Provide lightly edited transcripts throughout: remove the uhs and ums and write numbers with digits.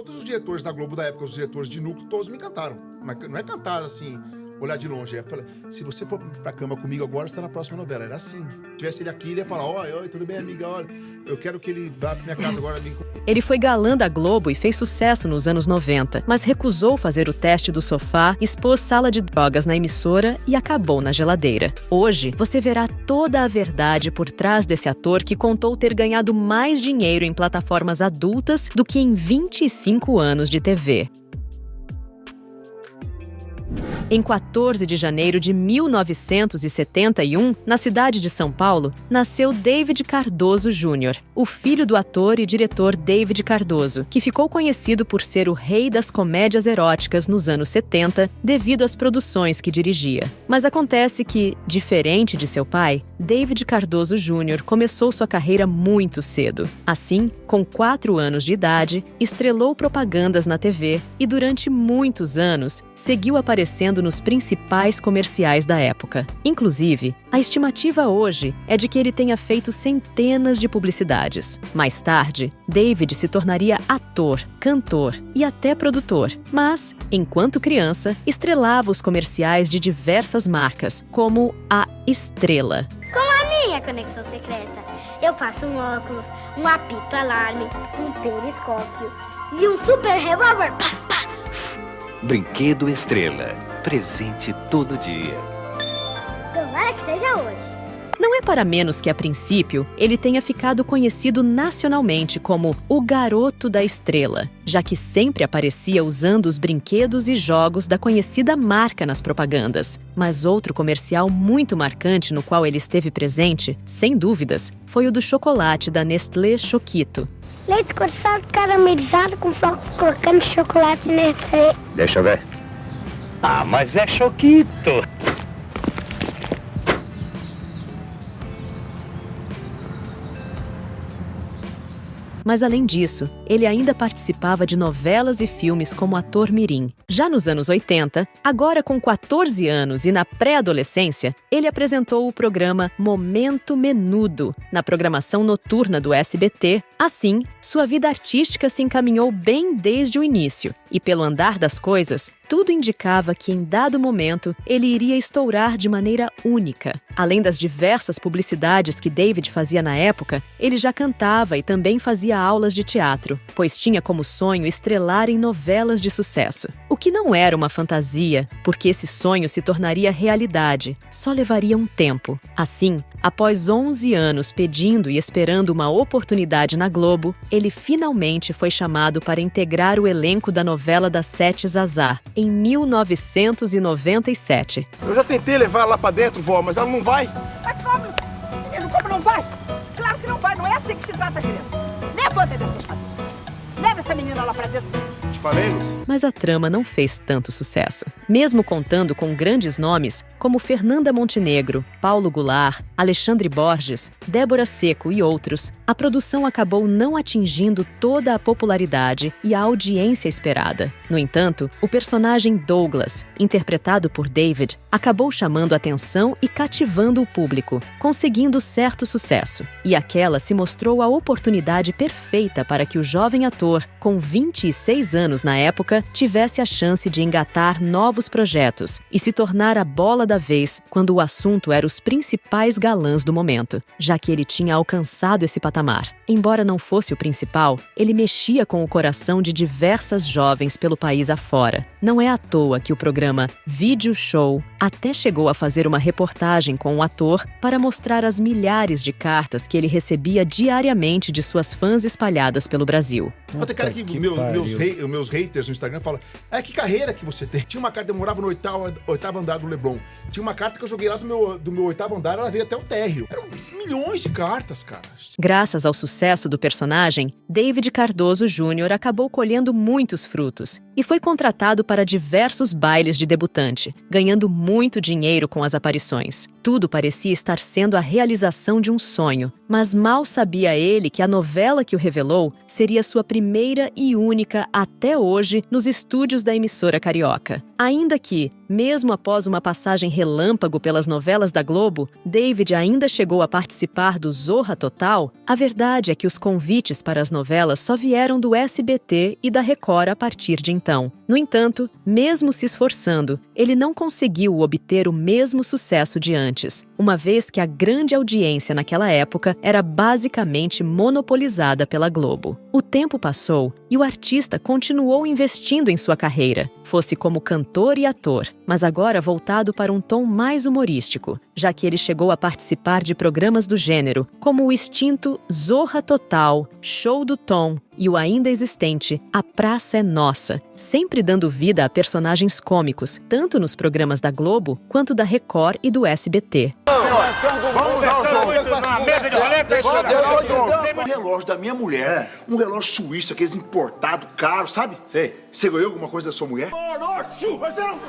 Todos os diretores da Globo da época, os diretores de núcleo, todos me encantaram. Mas não é cantar assim, olhar de longe. Eu falei, se você for pra cama comigo agora, você tá na próxima novela. Era assim. Se tivesse ele aqui, ele ia falar, oi, tudo bem, amiga? Olha, eu quero que ele vá pra minha casa agora. Ele foi galã da Globo e fez sucesso nos anos 90, mas recusou fazer o teste do sofá, expôs sala de drogas na emissora e acabou na geladeira. Hoje, você verá toda a verdade por trás desse ator que contou ter ganhado mais dinheiro em plataformas adultas do que em 25 anos de TV. Em 14 de janeiro de 1971, na cidade de São Paulo, nasceu David Cardoso Jr., o filho do ator e diretor David Cardoso, que ficou conhecido por ser o rei das comédias eróticas nos anos 70 devido às produções que dirigia. Mas acontece que, diferente de seu pai, David Cardoso Jr. começou sua carreira muito cedo. Assim, com 4 anos de idade, estrelou propagandas na TV e, durante muitos anos, seguiu aparecendo nos principais comerciais da época. Inclusive, a estimativa hoje é de que ele tenha feito centenas de publicidades. Mais tarde, David se tornaria ator, cantor e até produtor. Mas, enquanto criança, estrelava os comerciais de diversas marcas, como a Estrela. Com a minha conexão secreta, eu faço um óculos, um apito alarme, um periscópio e um super revólver. Pá, pá. Brinquedo Estrela. Presente todo dia. Tomara que seja hoje. Não é para menos que, a princípio, ele tenha ficado conhecido nacionalmente como o Garoto da Estrela, já que sempre aparecia usando os brinquedos e jogos da conhecida marca nas propagandas. Mas outro comercial muito marcante no qual ele esteve presente, sem dúvidas, foi o do chocolate da Nestlé Choquito. Leite condensado caramelizado com flocos crocantes de chocolate Nestlé. Deixa eu ver. Ah, mas é Choquito! Mas, além disso, ele ainda participava de novelas e filmes como ator mirim. Já nos anos 80, agora com 14 anos e na pré-adolescência, ele apresentou o programa Momento Menudo, na programação noturna do SBT. Assim, sua vida artística se encaminhou bem desde o início. E, pelo andar das coisas, tudo indicava que, em dado momento, ele iria estourar de maneira única. Além das diversas publicidades que David fazia na época, ele já cantava e também fazia aulas de teatro, pois tinha como sonho estrelar em novelas de sucesso. O que não era uma fantasia, porque esse sonho se tornaria realidade. Só levaria um tempo. Assim, após 11 anos pedindo e esperando uma oportunidade na Globo, ele finalmente foi chamado para integrar o elenco da novela das 7 Zazá, em 1997. Eu já tentei levar ela lá pra dentro, vó, mas ela não vai. Mas como? Como não vai? Claro que não vai, não é assim que se trata, criança. Levanta dessa escada. Leva essa menina lá pra dentro. Te falei, Lucy. Mas a trama não fez tanto sucesso. Mesmo contando com grandes nomes como Fernanda Montenegro, Paulo Goulart, Alexandre Borges, Débora Seco e outros, a produção acabou não atingindo toda a popularidade e a audiência esperada. No entanto, o personagem Douglas, interpretado por David, acabou chamando atenção e cativando o público, conseguindo certo sucesso. E aquela se mostrou a oportunidade perfeita para que o jovem ator, com 26 anos na época, tivesse a chance de engatar novos projetos e se tornar a bola da vez quando o assunto era os principais galãs do momento, já que ele tinha alcançado esse patamar. Embora não fosse o principal, ele mexia com o coração de diversas jovens pelo país afora. Não é à toa que o programa Vídeo Show até chegou a fazer uma reportagem com o ator para mostrar as milhares de cartas que ele recebia diariamente de suas fãs espalhadas pelo Brasil. Tem cara que meus haters no Instagram falam, que carreira que você tem. Tinha uma carta, eu morava no oitavo andar do Leblon. Tinha uma carta que eu joguei lá do meu oitavo andar, ela veio até o térreo. Eram milhões de cartas, cara. Graças ao sucesso do personagem, David Cardoso Jr. acabou colhendo muitos frutos e foi contratado para diversos bailes de debutante, ganhando muito dinheiro com as aparições. Tudo parecia estar sendo a realização de um sonho, mas mal sabia ele que a novela que o revelou seria sua primeira e única até hoje nos estúdios da emissora carioca. Ainda que, mesmo após uma passagem relâmpago pelas novelas da Globo, David ainda chegou a participar do Zorra Total, a verdade é que os convites para as novelas só vieram do SBT e da Record a partir de então. No entanto, mesmo se esforçando, ele não conseguiu obter o mesmo sucesso de antes, uma vez que a grande audiência naquela época era basicamente monopolizada pela Globo. O tempo passou e o artista continuou investindo em sua carreira, fosse como cantor e ator, mas agora voltado para um tom mais humorístico, já que ele chegou a participar de programas do gênero, como o extinto Zorra Total, Show do Tom e o ainda existente A Praça é Nossa, sempre dando vida a personagens cômicos, tanto nos programas da Globo quanto da Record e do SBT. Vamos ao jogo. Na mesa de roleta, Deixa o relógio da minha mulher. Um relógio suíço, aqueles importados, caros, sabe? Sei. Você ganhou alguma coisa da sua mulher? Você não...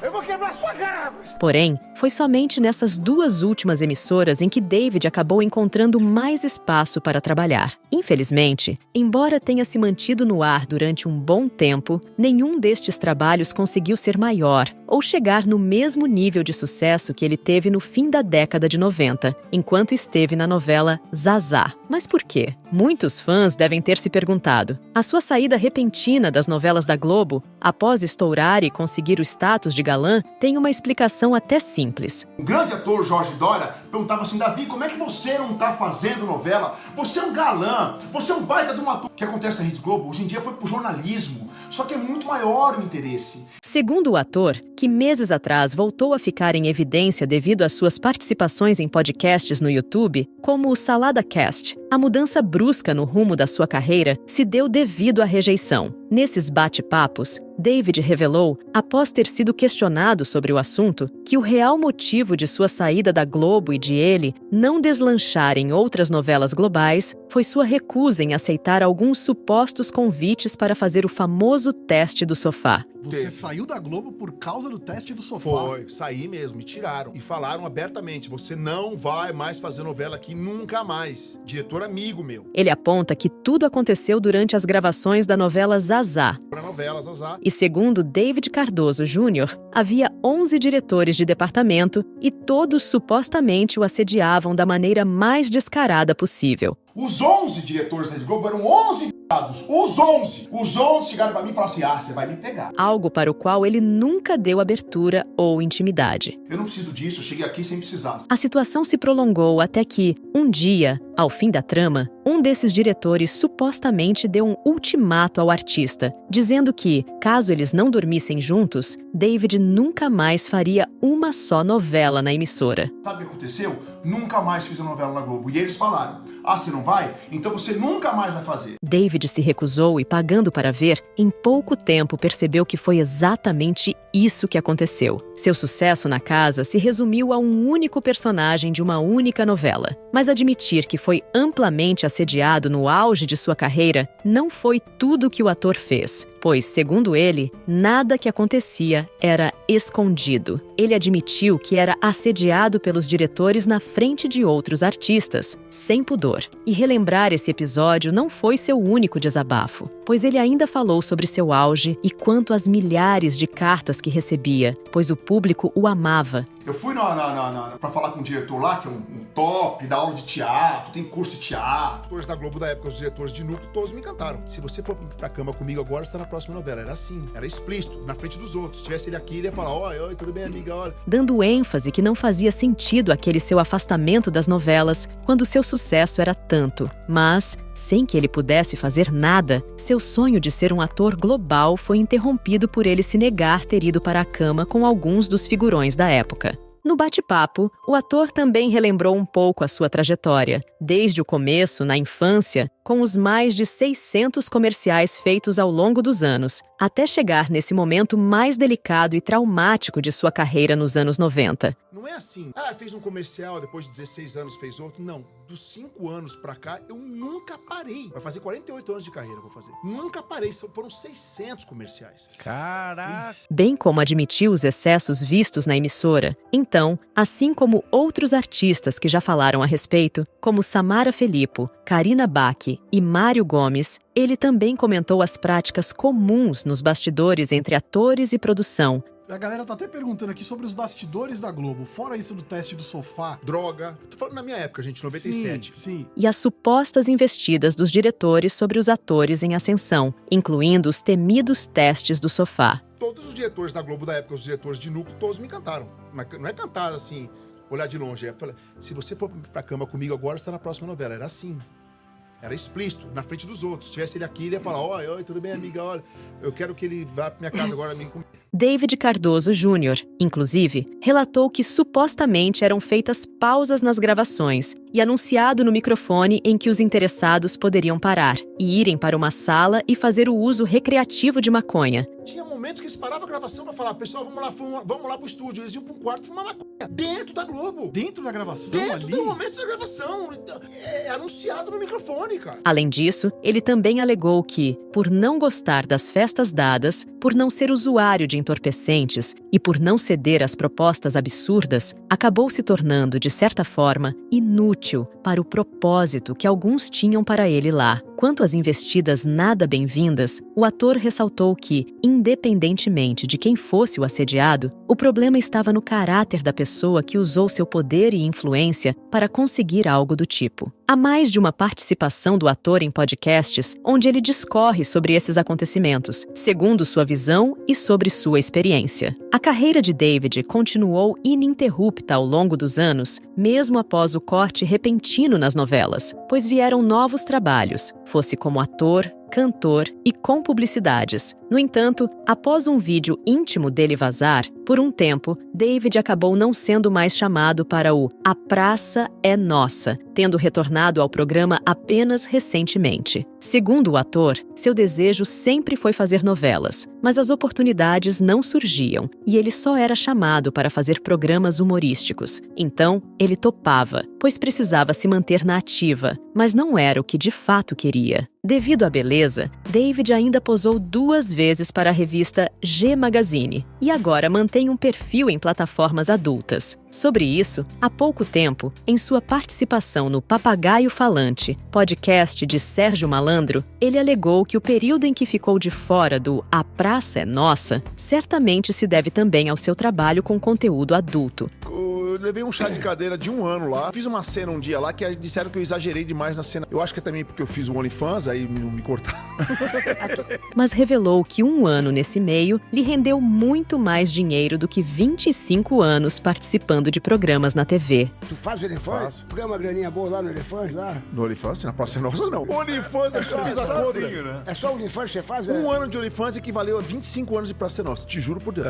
Eu vou quebrar sua cara! Porém, foi somente nessas duas últimas emissoras em que David acabou encontrando mais espaço para trabalhar. Infelizmente, embora tenha se mantido no ar durante um bom tempo, nenhum destes trabalhos conseguiu ser maior ou chegar no mesmo nível de sucesso que ele teve no fim da década de 90, enquanto esteve na novela Zazá. Mas por quê? Muitos fãs devem ter se perguntado. A sua saída repentina das novelas da Globo, após estourar e conseguir o status de galã, tem uma explicação até simples. O grande ator Jorge Dória perguntava assim: Davi, como é que você não tá fazendo novela? Você é um galã, você é um baita de um ator. O que acontece na Rede Globo hoje em dia foi pro jornalismo, só que é muito maior o interesse. Segundo o ator, que meses atrás voltou a ficar em evidência devido às suas participações em podcasts no YouTube, como o Salada Cast, a mudança brusca no rumo da sua carreira se deu devido à rejeição. Nesses bate-papos, David revelou, após ter sido questionado sobre o assunto, que o real motivo de sua saída da Globo e de ele não deslanchar em outras novelas globais foi sua recusa em aceitar alguns supostos convites para fazer o famoso teste do sofá. Você saiu da Globo por causa do teste do sofá? Foi, saí mesmo, me tiraram. E falaram abertamente: você não vai mais fazer novela aqui, nunca mais. Diretor amigo meu. Ele aponta que tudo aconteceu durante as gravações da novela Zazá. Na novela Zazá. E segundo David Cardoso Jr., havia 11 diretores de departamento e todos supostamente o assediavam da maneira mais descarada possível. Os 11 diretores da Rede Globo eram 11 f***ados. Os 11. Os 11 chegaram pra mim e falaram assim: você vai me pegar. Algo para o qual ele nunca deu abertura ou intimidade. Eu não preciso disso, eu cheguei aqui sem precisar. A situação se prolongou até que, um dia, ao fim da trama, um desses diretores supostamente deu um ultimato ao artista, dizendo que, caso eles não dormissem juntos, David nunca mais faria uma só novela na emissora. Sabe o que aconteceu? Nunca mais fiz a novela na Globo. E eles falaram: você não vai? Então você nunca mais vai fazer. David se recusou e, pagando para ver, em pouco tempo percebeu que foi exatamente isso que aconteceu. Seu sucesso na casa se resumiu a um único personagem de uma única novela. Mas admitir que foi amplamente assediado no auge de sua carreira não foi tudo que o ator fez, pois, segundo ele, nada que acontecia era escondido. Ele admitiu que era assediado pelos diretores na frente de outros artistas, sem pudor. E relembrar esse episódio não foi seu único desabafo, pois ele ainda falou sobre seu auge e quanto às milhares de cartas que recebia, pois o público o amava. Eu fui pra falar com um diretor lá, que é um top, dá aula de teatro, tem curso de teatro. Os da Globo da época, os diretores de núcleo, todos me encantaram. Se você for pra cama comigo agora, você tá na próxima novela. Era assim, era explícito, na frente dos outros. Se tivesse ele aqui, ele ia falar: oi, tudo bem, amiga, olha. Dando ênfase que não fazia sentido aquele seu afastamento das novelas, quando seu sucesso era tanto. Mas, sem que ele pudesse fazer nada, seu sonho de ser um ator global foi interrompido por ele se negar ter ido para a cama com alguns dos figurões da época. No bate-papo, o ator também relembrou um pouco a sua trajetória, desde o começo, na infância, com os mais de 600 comerciais feitos ao longo dos anos, até chegar nesse momento mais delicado e traumático de sua carreira nos anos 90. Não é assim, fez um comercial, depois de 16 anos fez outro. Não, dos 5 anos pra cá, eu nunca parei. Vai fazer 48 anos de carreira, eu vou fazer. Nunca parei, foram 600 comerciais. Caraca! Bem como admitiu os excessos vistos na emissora, então, assim como outros artistas que já falaram a respeito, como Samara Filippo, Karina Bach e Mário Gomes, ele também comentou as práticas comuns nos bastidores entre atores e produção. A galera tá até perguntando aqui sobre os bastidores da Globo. Fora isso do teste do sofá. Droga. Tô falando na minha época, gente, 97. Sim. E as supostas investidas dos diretores sobre os atores em ascensão, incluindo os temidos testes do sofá. Todos os diretores da Globo da época, os diretores de núcleo, todos me encantaram. Mas não é cantar assim, olhar de longe. Eu falei, se você for pra cama comigo agora, você tá na próxima novela. Era assim. Era explícito, na frente dos outros. Se tivesse ele aqui, ele ia falar, oi, tudo bem, amiga? Olha, eu quero que ele vá pra minha casa agora. David Cardoso Jr., inclusive, relatou que supostamente eram feitas pausas nas gravações e anunciado no microfone em que os interessados poderiam parar e irem para uma sala e fazer o uso recreativo de maconha. Tinha momentos que eles paravam a gravação pra falar, pessoal, vamos lá pro estúdio. Eles iam pra um quarto fumar maconha. Dentro da Globo. Dentro da gravação Dentro ali? do momento da gravação. É anunciado no microfone, cara. Além disso, ele também alegou que, por não gostar das festas dadas, por não ser usuário de entorpecentes e por não ceder às propostas absurdas, acabou se tornando, de certa forma, inútil para o propósito que alguns tinham para ele lá. Quanto às investidas nada bem-vindas, o ator ressaltou que, independentemente de quem fosse o assediado, o problema estava no caráter da pessoa que usou seu poder e influência para conseguir algo do tipo. Há mais de uma participação do ator em podcasts onde ele discorre sobre esses acontecimentos, segundo sua visão e sobre sua experiência. A carreira de David continuou ininterrupta ao longo dos anos, mesmo após o corte repentino nas novelas, pois vieram novos trabalhos, fosse como ator, cantor e com publicidades. No entanto, após um vídeo íntimo dele vazar, por um tempo, David acabou não sendo mais chamado para o A Praça é Nossa, tendo retornado ao programa apenas recentemente. Segundo o ator, seu desejo sempre foi fazer novelas, mas as oportunidades não surgiam e ele só era chamado para fazer programas humorísticos. Então, ele topava, pois precisava se manter na ativa, mas não era o que de fato queria. Devido à beleza, David ainda posou 2 vezes para a revista G Magazine e agora mantém um perfil em plataformas adultas. Sobre isso, há pouco tempo, em sua participação no Papagaio Falante, podcast de Sérgio Malandro, ele alegou que o período em que ficou de fora do A Praça é Nossa certamente se deve também ao seu trabalho com conteúdo adulto. Eu levei um chá de cadeira de 1 ano lá. Fiz uma cena um dia lá que disseram que eu exagerei demais na cena. Eu acho que é também porque eu fiz um OnlyFans, aí me cortaram. Mas revelou que 1 ano nesse meio lhe rendeu muito mais dinheiro do que 25 anos participando de programas na TV. Tu faz o Elefante? Ganha uma graninha boa lá no Elefante, lá? No OnlyFans? Na Praça Nossa, não. O OnlyFans é só fiz a conta. Né? É só o OnlyFans que você faz? 1 ano de OnlyFans equivaleu a 25 anos de Praça Nossa. Te juro por Deus.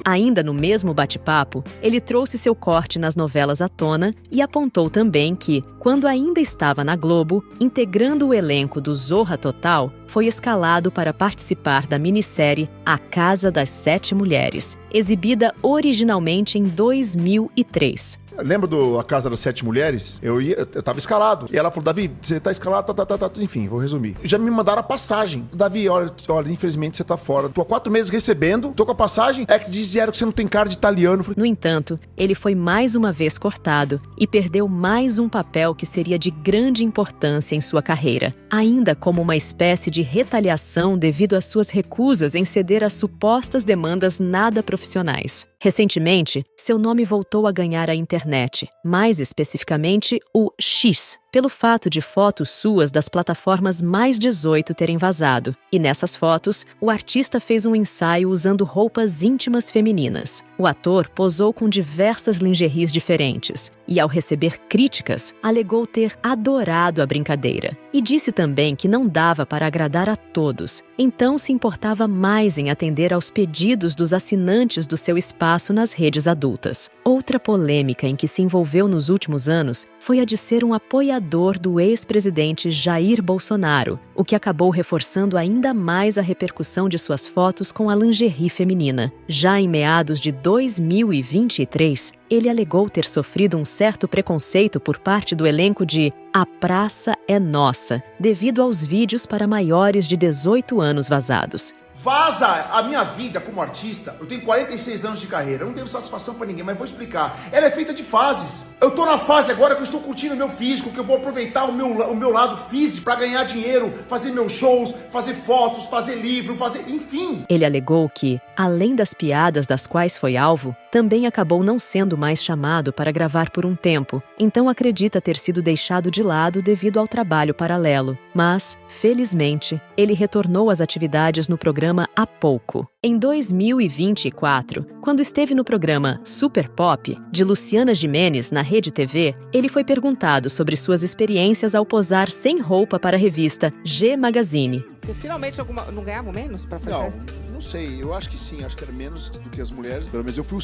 Ainda no mesmo bate-papo, ele trouxe seu corte nas novelas à tona e apontou também que, quando ainda estava na Globo, integrando o elenco do Zorra Total, foi escalado para participar da minissérie A Casa das 7 Mulheres, exibida originalmente em 2003. Lembra A Casa das 7 Mulheres? Eu tava escalado. E ela falou, Davi, você tá escalado, enfim, vou resumir. Já me mandaram a passagem. Davi, olha, infelizmente você tá fora. Tô há 4 meses recebendo, tô com a passagem, é que disseram que você não tem cara de italiano. No entanto, ele foi mais uma vez cortado e perdeu mais um papel que seria de grande importância em sua carreira, ainda como uma espécie de retaliação devido às suas recusas em ceder às supostas demandas nada profissionais. Recentemente, seu nome voltou a ganhar a internet, mais especificamente o X, pelo fato de fotos suas das plataformas Mais 18 terem vazado. E nessas fotos, o artista fez um ensaio usando roupas íntimas femininas. O ator posou com diversas lingeries diferentes e, ao receber críticas, alegou ter adorado a brincadeira. E disse também que não dava para agradar a todos, então se importava mais em atender aos pedidos dos assinantes do seu espaço nas redes adultas. Outra polêmica em que se envolveu nos últimos anos foi a de ser um apoiador do ex-presidente Jair Bolsonaro, o que acabou reforçando ainda mais a repercussão de suas fotos com a lingerie feminina. Já em meados de 2023, ele alegou ter sofrido um certo preconceito por parte do elenco de A Praça é Nossa, devido aos vídeos para maiores de 18 anos vazados. Vaza a minha vida como artista. Eu tenho 46 anos de carreira. Eu não tenho satisfação pra ninguém, mas vou explicar. Ela é feita de fases. Eu tô na fase agora que eu estou curtindo o meu físico, que eu vou aproveitar o meu lado físico pra ganhar dinheiro, fazer meus shows, fazer fotos, fazer livro, enfim. Ele alegou que, além das piadas das quais foi alvo, também acabou não sendo mais chamado para gravar por um tempo, então acredita ter sido deixado de lado devido ao trabalho paralelo. Mas, felizmente, ele retornou às atividades no programa há pouco. Em 2024, quando esteve no programa Super Pop, de Luciana Gimenez, na Rede TV, ele foi perguntado sobre suas experiências ao posar sem roupa para a revista G Magazine. Finalmente não ganhavam menos para fazer isso? Não sei, eu acho que sim, acho que era menos do que as mulheres. Pelo menos eu fui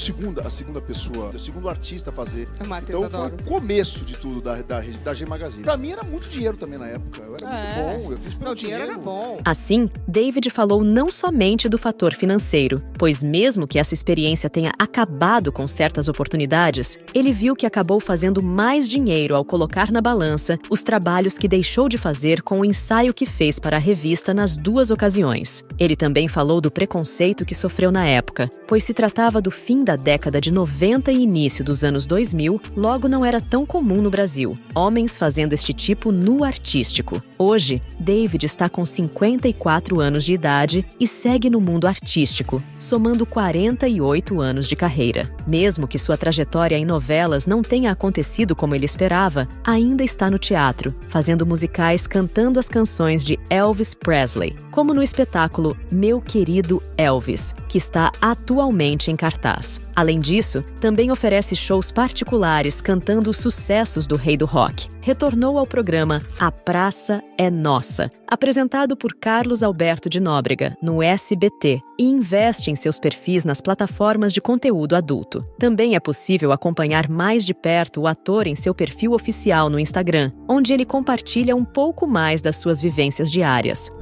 a segunda pessoa, o segundo artista a fazer. Então foi o começo de tudo da G Magazine. Pra mim era muito dinheiro também na época, eu era muito bom, eu fiz pelo dinheiro. Era bom. Assim, David falou não somente do fator financeiro, pois mesmo que essa experiência tenha acabado com certas oportunidades, ele viu que acabou fazendo mais dinheiro ao colocar na balança os trabalhos que deixou de fazer com o ensaio que fez para a revista nas duas ocasiões. Ele também falou do preconceito que sofreu na época, pois se tratava do fim da década de 90 e início dos anos 2000, logo não era tão comum no Brasil, homens fazendo este tipo no artístico. Hoje, David está com 54 anos de idade e segue no mundo artístico, somando 48 anos de carreira. Mesmo que sua trajetória em novelas não tenha acontecido como ele esperava, ainda está no teatro, fazendo musicais cantando as canções de Elvis Presley, como no espetáculo Meu Querido Elvis, que está atualmente em cartaz. Além disso, também oferece shows particulares cantando os sucessos do rei do rock. Retornou ao programa A Praça é Nossa, apresentado por Carlos Alberto de Nóbrega, no SBT, e investe em seus perfis nas plataformas de conteúdo adulto. Também é possível acompanhar mais de perto o ator em seu perfil oficial no Instagram, onde ele compartilha um pouco mais das suas vivências diárias.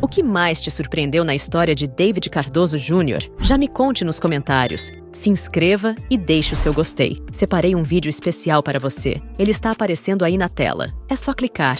O que mais te surpreendeu na história de David Cardoso Jr.? Já me conte nos comentários. Se inscreva e deixe o seu gostei. Separei um vídeo especial para você. Ele está aparecendo aí na tela. É só clicar.